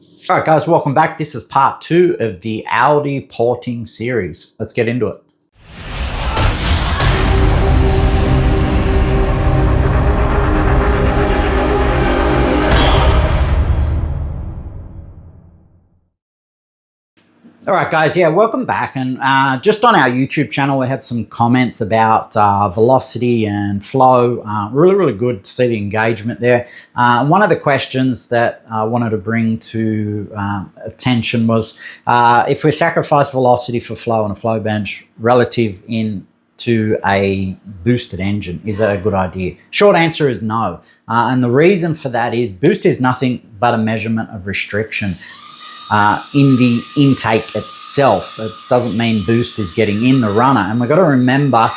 All right, guys, welcome back. This is part 2 of the Audi porting series. Let's get into it. All right, guys, welcome back. And just on our YouTube channel, we had some comments about velocity and flow. Really good to see the engagement there. One of the questions that I wanted to bring to attention was if we sacrifice velocity for flow on a flow bench relative to a boosted engine, is that a good idea? Short answer is no. And the reason for that is boost is nothing but a measurement of restriction. In the intake itself. It doesn't mean boost is getting in the runner. And we've got to remember,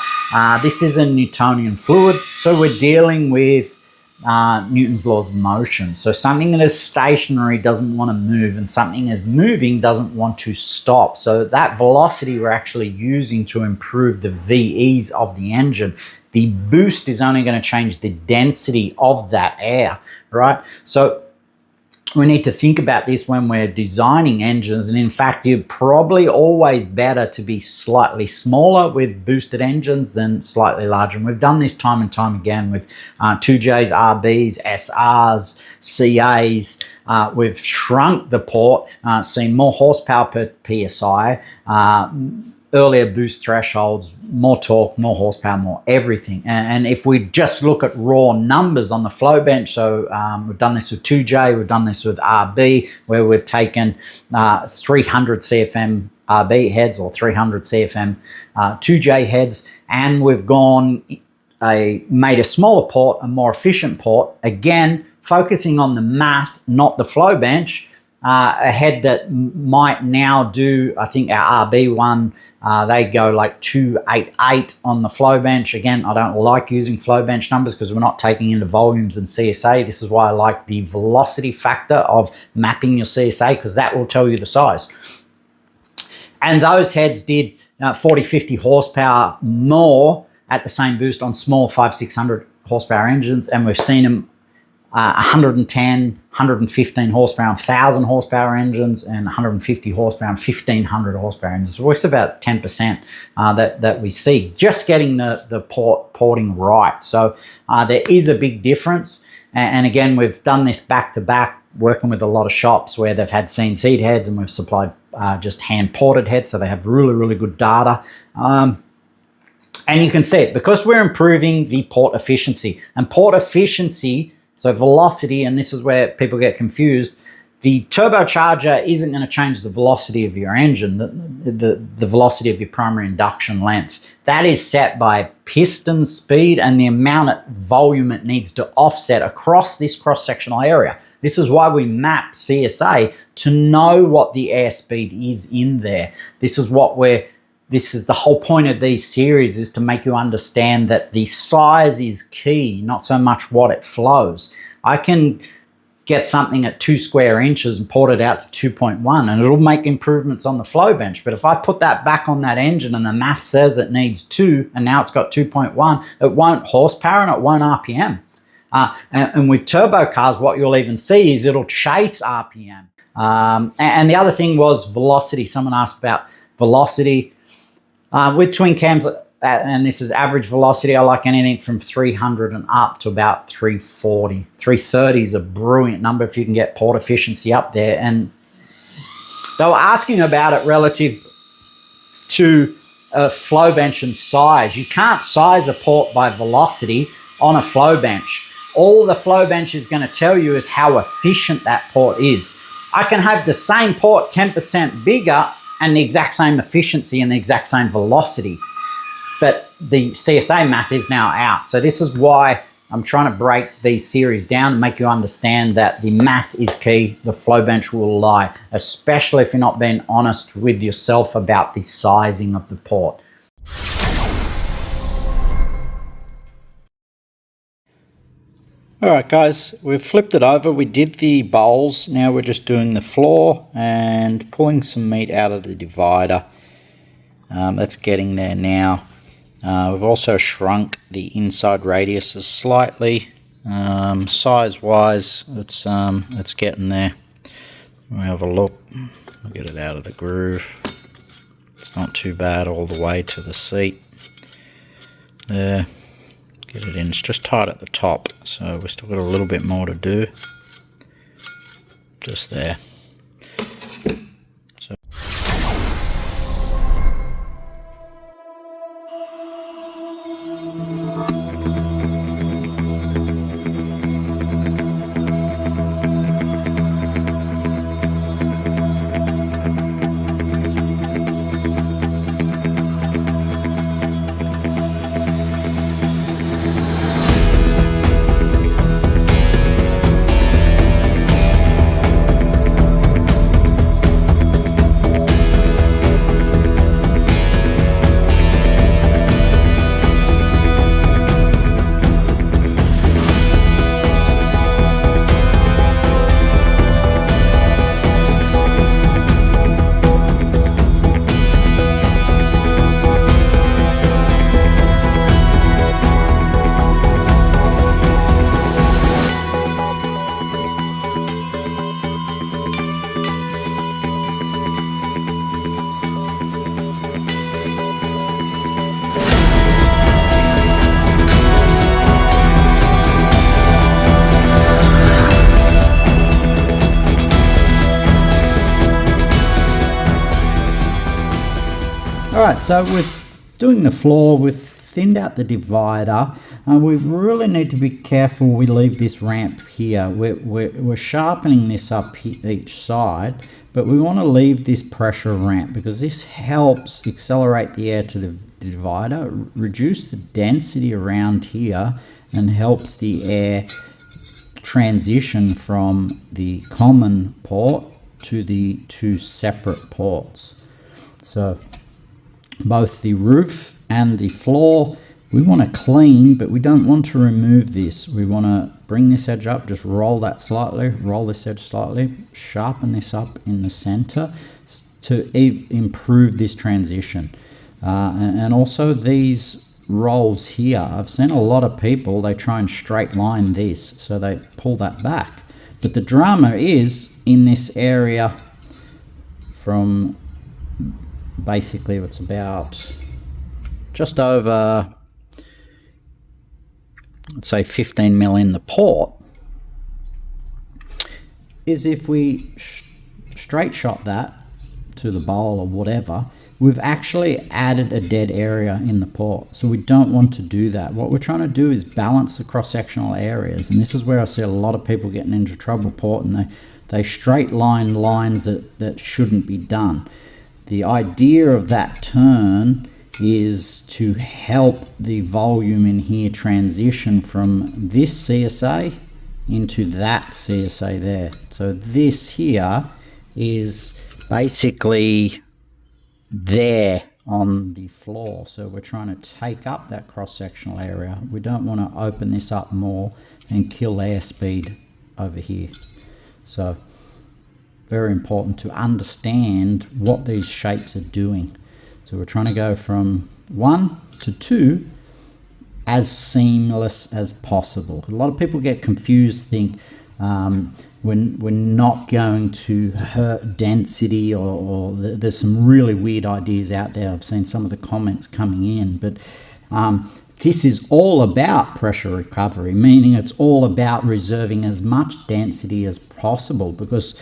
this is a Newtonian fluid, so we're dealing with Newton's laws of motion. So something that is stationary doesn't want to move, and something that's moving doesn't want to stop. So that velocity we're actually using to improve the VEs of the engine. The boost is only going to change the density of that air, right? So we need to think about this when we're designing engines, and in fact, you're probably always better to be slightly smaller with boosted engines than slightly larger. And we've done this time and time again with 2Js, RBs, SRs, CAs. We've shrunk the port, seen more horsepower per PSI, earlier boost thresholds, more torque, more horsepower, more everything. And if we just look at raw numbers on the flow bench, so we've done this with 2J, we've done this with RB, where we've taken 300 CFM RB heads or 300 CFM 2J heads, and we've made a smaller port, a more efficient port, again, focusing on the math, not the flow bench. A head that might now do, I think our RB one, they go like 288 on the flow bench. Again, I don't like using flow bench numbers because we're not taking into volumes and CSA. This is why I like the velocity factor of mapping your CSA, because that will tell you the size. And those heads did 40, 50 horsepower more at the same boost on small 500-600 horsepower engines, and we've seen them 110, 115 horsepower and 1,000 horsepower engines, and 150 horsepower and 1,500 horsepower engines. So it's about 10% that we see, just getting the porting right. So there is a big difference. And again, we've done this back to back, working with a lot of shops where they've had CNC heads, and we've supplied just hand ported heads, so they have really good data. And you can see it because we're improving the port efficiency. And port efficiency, so velocity, and this is where people get confused, the turbocharger isn't going to change the velocity of your engine, the velocity of your primary induction length. That is set by piston speed and the amount of volume it needs to offset across this cross-sectional area. This is why we map CSA to know what the airspeed is in there. This is the whole point of these series, is to make you understand that the size is key, not so much what it flows. I can get something at 2 square inches and port it out to 2.1, and it'll make improvements on the flow bench. But if I put that back on that engine and the math says it needs 2 and now it's got 2.1, it won't horsepower and it won't RPM. And with turbo cars, what you'll even see is it'll chase RPM. And the other thing was velocity. Someone asked about velocity. With twin cams, and this is average velocity, I like anything from 300 and up to about 340. 330 is a brilliant number if you can get port efficiency up there. And they were asking about it relative to a flow bench and size. You can't size a port by velocity on a flow bench. All the flow bench is going to tell you is how efficient that port is. I can have the same port 10% bigger and the exact same efficiency and the exact same velocity, but the CSA math is now out. So this is why I'm trying to break these series down and make you understand that the math is key. The flow bench will lie, especially if you're not being honest with yourself about the sizing of the port. All right, guys, we've flipped it over. We did the bowls. Now we're just doing the floor and pulling some meat out of the divider. That's getting there now. We've also shrunk the inside radiuses slightly. Size-wise, it's getting there. We'll have a look. We'll get it out of the groove. It's not too bad all the way to the seat. There. Get it in. It's just tight at the top, so we've still got a little bit more to do. Just there. So Alright, so with doing the floor, we've thinned out the divider, and we really need to be careful we leave this ramp here. We're sharpening this up each side, but we want to leave this pressure ramp because this helps accelerate the air to the divider, reduce the density around here, and helps the air transition from the common port to the two separate ports. So both the roof and the floor we want to clean, but we don't want to remove this. We want to bring this edge up, just roll that slightly, roll this edge slightly, sharpen this up in the center to improve this transition. And also these rolls here, I've seen a lot of people, they try and straight line this, so they pull that back. But the drama is in this area from basically it's about just over, let's say 15 mil in the port, is if we straight shot that to the bowl or whatever, we've actually added a dead area in the port. So we don't want to do that. What we're trying to do is balance the cross-sectional areas, and this is where I see a lot of people getting into trouble porting. They straight line lines that shouldn't be done. The idea of that turn is to help the volume in here transition from this CSA into that CSA there. So this here is basically there on the floor. So we're trying to take up that cross-sectional area. We don't want to open this up more and kill airspeed over here. So very important to understand what these shapes are doing. So we're trying to go from 1 to 2 as seamless as possible. A lot of people get confused, think we're not going to hurt density, or there's some really weird ideas out there. I've seen some of the comments coming in, but this is all about pressure recovery, meaning it's all about reserving as much density as possible, because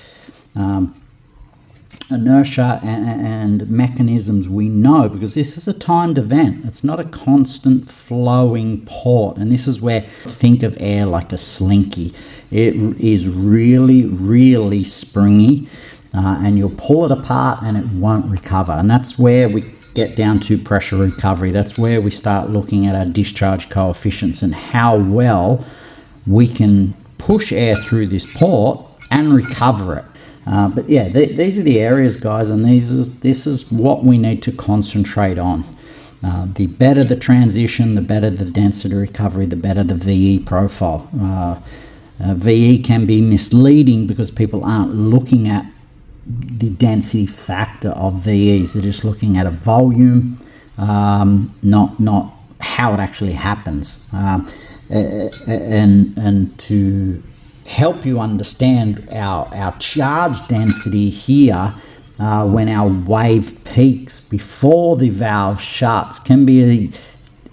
inertia and mechanisms we know, because this is a timed event. It's not a constant flowing port, and this is where think of air like a slinky. It is really, really springy, and you'll pull it apart and it won't recover. And that's where we get down to pressure recovery. That's where we start looking at our discharge coefficients and how well we can push air through this port and recover it. But yeah, these are the areas, guys, and this is what we need to concentrate on. The better the transition, the better the density recovery, the better the VE profile. VE can be misleading because people aren't looking at the density factor of VEs. They're just looking at a volume, not how it actually happens. And to help you understand our charge density here when our wave peaks before the valve shuts can be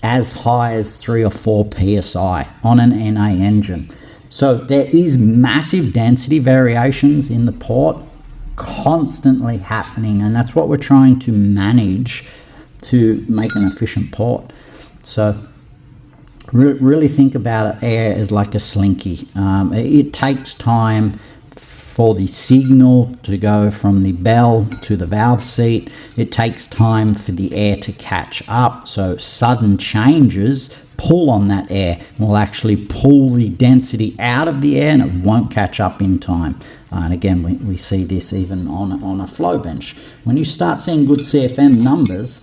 as high as 3 or 4 psi on an NA engine. So there is massive density variations in the port constantly happening, and that's what we're trying to manage to make an efficient port. So really think about it, air as like a slinky. It takes time for the signal to go from the bell to the valve seat. It takes time for the air to catch up. So sudden changes pull on that air will actually pull the density out of the air, and it won't catch up in time. And again, we see this even on a flow bench. When you start seeing good CFM numbers,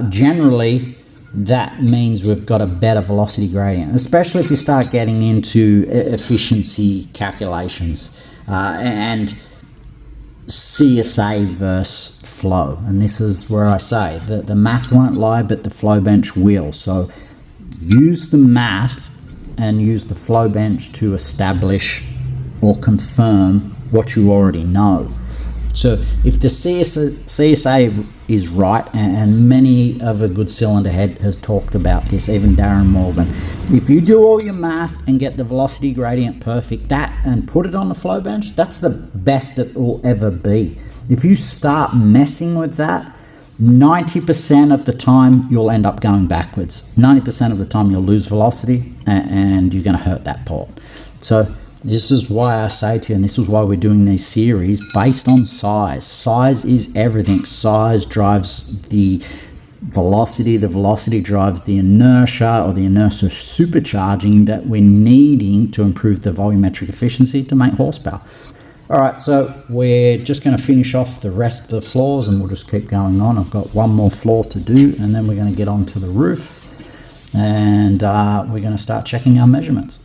generally that means we've got a better velocity gradient, especially if you start getting into efficiency calculations and CSA versus flow. And this is where I say that the math won't lie, but the flow bench will. So use the math and use the flow bench to establish or confirm what you already know. So if the CSA is right, and many of a good cylinder head has talked about this, even Darren Morgan, if you do all your math and get the velocity gradient perfect, and put it on the flow bench, that's the best it will ever be. If you start messing with that, 90% of the time you'll end up going backwards. 90% of the time you'll lose velocity, and you're going to hurt that port. So this is why I say to you, and this is why we're doing these series based on size. Size is everything. Size drives the velocity. The velocity drives the inertia, or the inertia supercharging that we're needing to improve the volumetric efficiency to make horsepower. All right, so we're just going to finish off the rest of the floors, and we'll just keep going on. I've got one more floor to do, and then we're going to get onto the roof, and we're going to start checking our measurements.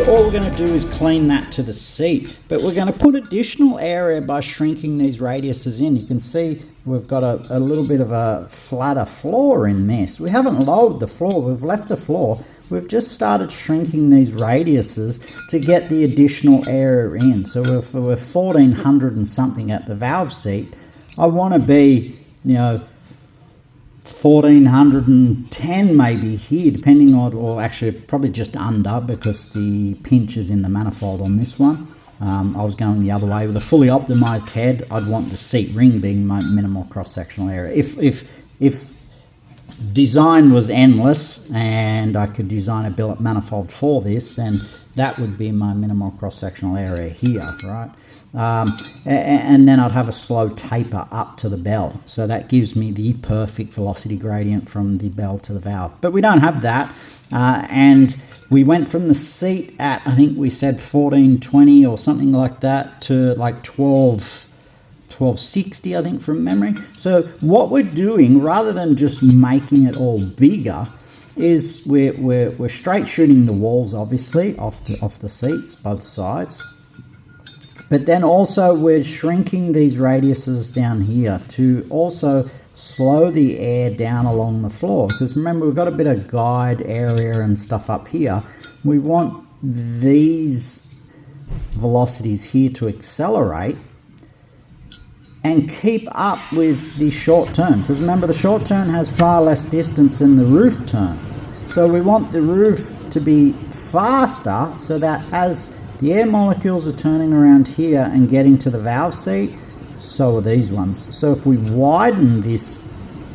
All we're going to do is clean that to the seat, but we're going to put additional area by shrinking these radiuses in. You can see we've got a little bit of a flatter floor in this. We haven't lowered the floor, we've left the floor. We've just started shrinking these radiuses to get the additional area in. So we're 1400 and something at the valve seat. I want to be, 1410 maybe here, depending on, or actually probably just under, because the pinch is in the manifold on this one. I was going the other way. With a fully optimized head, I'd want the seat ring being my minimal cross-sectional area. If design was endless and I could design a billet manifold for this, then that would be my minimal cross-sectional area here, right? And then I'd have a slow taper up to the bell. So that gives me the perfect velocity gradient from the bell to the valve. But we don't have that. And we went from the seat at, I think we said 1420 or something like that, to like 12 1260, I think, from memory. So what we're doing, rather than just making it all bigger, is we're straight shooting the walls, obviously, off the seats, both sides. But then also we're shrinking these radiuses down here to also slow the air down along the floor. Because remember, we've got a bit of guide area and stuff up here. We want these velocities here to accelerate and keep up with the short turn. Because remember, the short turn has far less distance than the roof turn. So we want the roof to be faster so that as the air molecules are turning around here and getting to the valve seat, so are these ones. So if we widen this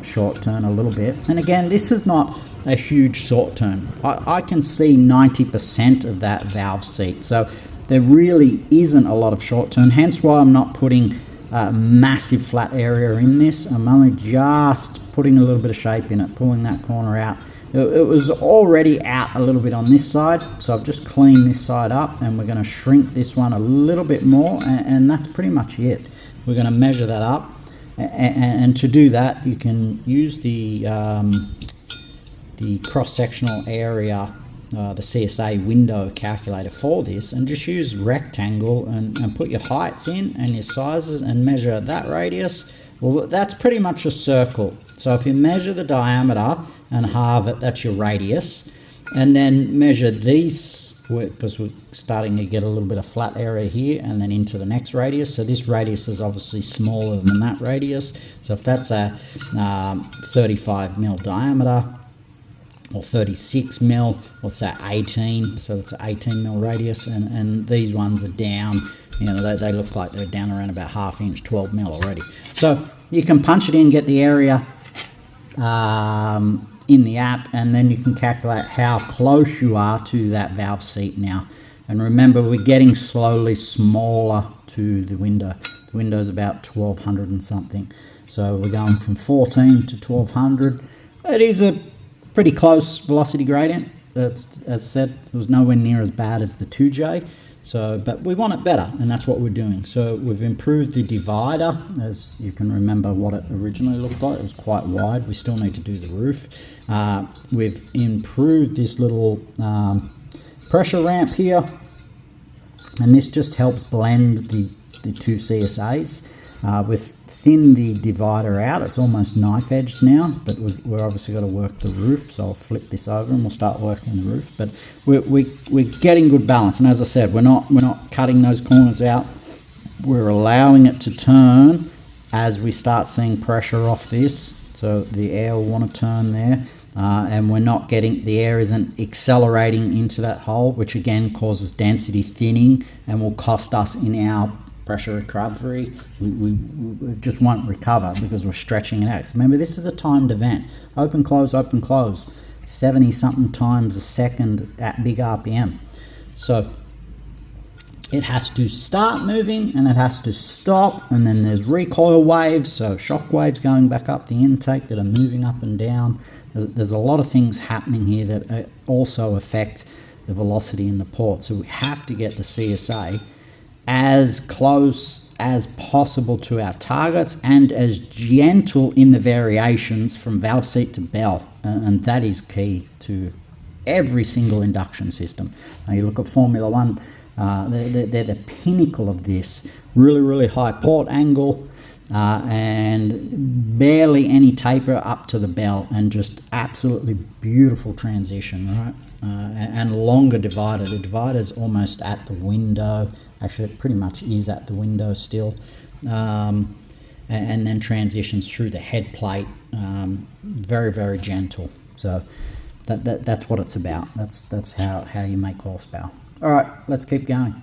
short turn a little bit, and again, this is not a huge short turn. I can see 90% of that valve seat. So there really isn't a lot of short turn, hence why I'm not putting a massive flat area in this. I'm only just putting a little bit of shape in it, pulling that corner out. It was already out a little bit on this side, so I've just cleaned this side up, and we're going to shrink this one a little bit more, and that's pretty much it. We're going to measure that up, and to do that, you can use the cross-sectional area, the CSA window calculator for this, and just use rectangle and put your heights in and your sizes and measure that radius. Well, that's pretty much a circle. So if you measure the diameter and halve it, that's your radius. And then measure these, because we're starting to get a little bit of flat area here, and then into the next radius. So this radius is obviously smaller than that radius. So if that's a 35 mil diameter, or 36 mil, what's that, 18? So it's an 18 mil radius, and these ones are down, you know, they look like they're down around about ½ inch, 12 mil already. So you can punch it in, get the area in the app, and then you can calculate how close you are to that valve seat now. And remember, we're getting slowly smaller to the window. The window's about 1200 and something. So we're going from 14 to 1200. It is a pretty close velocity gradient. As I said, it was nowhere near as bad as the 2J. So, but we want it better, and that's what we're doing. So we've improved the divider, as you can remember what it originally looked like. It was quite wide. We still need to do the roof. We've improved this little pressure ramp here, and this just helps blend the two CSAs. We've thinned the divider out. It's almost knife edged now, but we're obviously got to work the roof. So I'll flip this over and we'll start working the roof. But we're getting good balance. And as I said, we're not cutting those corners out. We're allowing it to turn as we start seeing pressure off this. So the air will want to turn there. And we're not getting, the air isn't accelerating into that hole, which again causes density thinning and will cost us in our pressure recovery. We just won't recover because we're stretching it out. So remember, this is a timed event. Open, close, 70 something times a second at big RPM. So it has to start moving and it has to stop, and then there's recoil waves, so shock waves going back up the intake that are moving up and down. There's a lot of things happening here that also affect the velocity in the port. So we have to get the CSA as close as possible to our targets and as gentle in the variations from valve seat to bell, and that is key to every single induction system. Now you look at Formula One, they're the pinnacle of this. Really high port angle, and barely any taper up to the bell, and just absolutely beautiful transition, right? And longer divider. The divider's almost at the window. Actually, it pretty much is at the window still. And then transitions through the head plate. Very gentle. So that's what it's about. That's how you make horsepower. All right, let's keep going.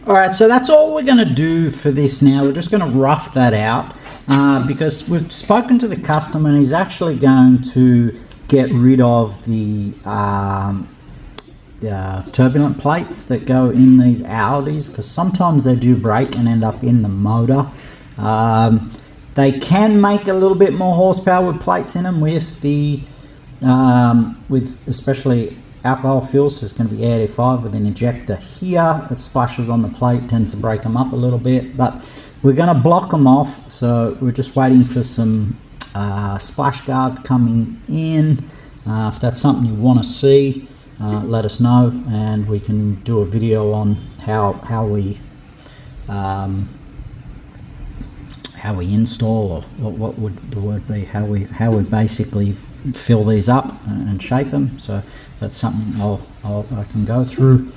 All right, so that's all we're going to do for this now. We're just going to rough that out because we've spoken to the customer and he's actually going to get rid of the turbulent plates that go in these Audis, because sometimes they do break and end up in the motor. They can make a little bit more horsepower with plates in them with the with especially alcohol fuel. So it's going to be AD5 with an ejector here. It splashes on the plate, tends to break them up a little bit, but we're going to block them off. So we're just waiting for some splash guard coming in. If that's something you want to see, let us know, and we can do a video on how we install, or what would the word be, how we basically fill these up and shape them. So that's something I can go through.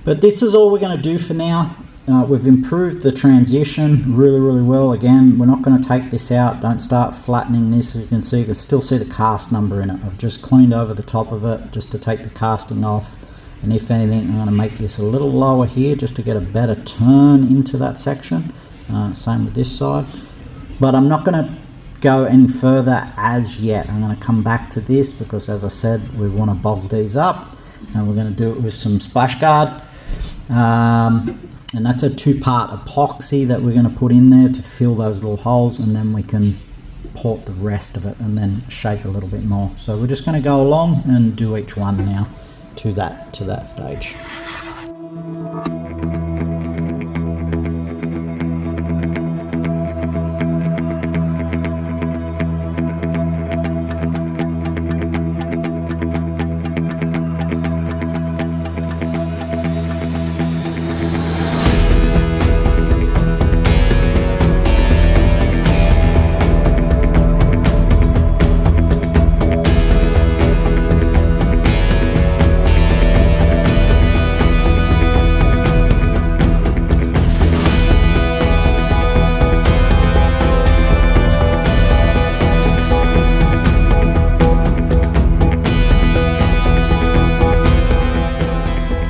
But this is all we're going to do for now. We've improved the transition really well. Again, we're not going to take this out. Don't start flattening this. As you can see, you can still see the cast number in it. I've just cleaned over the top of it just to take the casting off. And if anything, I'm going to make this a little lower here just to get a better turn into that section. Same with this side. But I'm not going to go any further as yet. I'm going to come back to this because, as I said, we want to bog these up. And we're going to do it with some splash guard. And that's a 2-part epoxy that we're going to put in there to fill those little holes, and then we can port the rest of it and then shape a little bit more. So we're just going to go along and do each one now to that stage.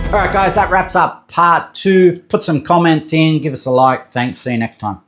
All right, guys, that wraps up part 2. Put some comments in, give us a like. Thanks. See you next time.